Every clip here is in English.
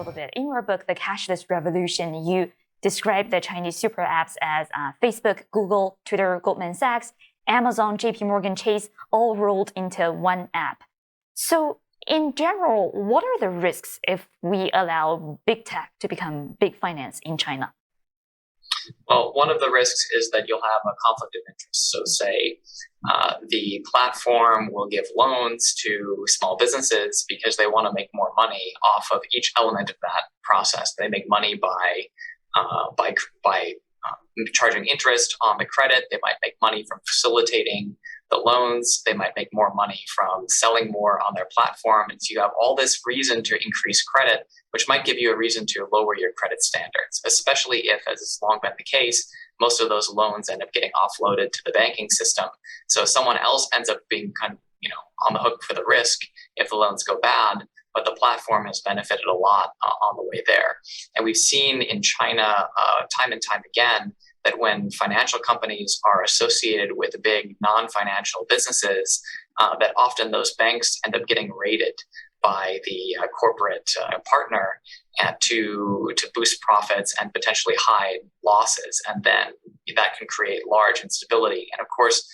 little bit. In your book, The Cashless Revolution, you describe the Chinese super apps as Facebook, Google, Twitter, Goldman Sachs, Amazon, JP Morgan Chase, all rolled into one app. So in general, what are the risks if we allow big tech to become big finance in China? Well, one of the risks is that you'll have a conflict of interest. So say the platform will give loans to small businesses because they want to make more money off of each element of that process. They make money by charging interest on the credit. They might make money from facilitating the loans. They might make more money from selling more on their platform. And so you have all this reason to increase credit, which might give you a reason to lower your credit standards, especially if, as has long been the case, most of those loans end up getting offloaded to the banking system. So someone else ends up being kind of, on the hook for the risk if the loans go bad, but the platform has benefited a lot on the way there. And we've seen in China time and time again that when financial companies are associated with big non-financial businesses, that often those banks end up getting raided by the corporate partner to boost profits and potentially hide losses. And then that can create large instability. And of course,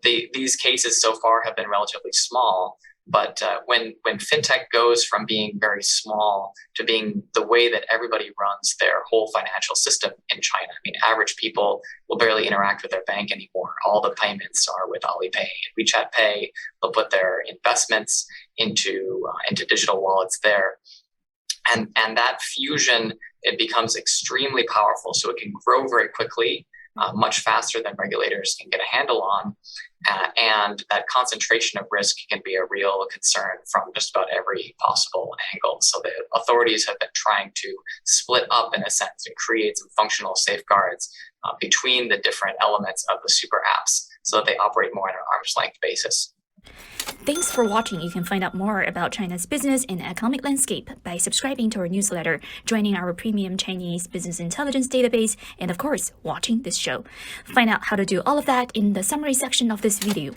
these cases so far have been relatively small. But when fintech goes from being very small to being the way that everybody runs their whole financial system in China, average people will barely interact with their bank anymore. All the payments are with Alipay and WeChat Pay. They'll put their investments into digital wallets there. And that fusion, it becomes extremely powerful. So it can grow very quickly, much faster than regulators can get a handle on. And that concentration of risk can be a real concern from just about every possible angle. So the authorities have been trying to split up, in a sense, and create some functional safeguards between the different elements of the super apps so that they operate more on an arm's length basis. Thanks for watching. You can find out more about China's business and economic landscape by subscribing to our newsletter, joining our premium Chinese business intelligence database, and of course, watching this show. Find out how to do all of that in the summary section of this video.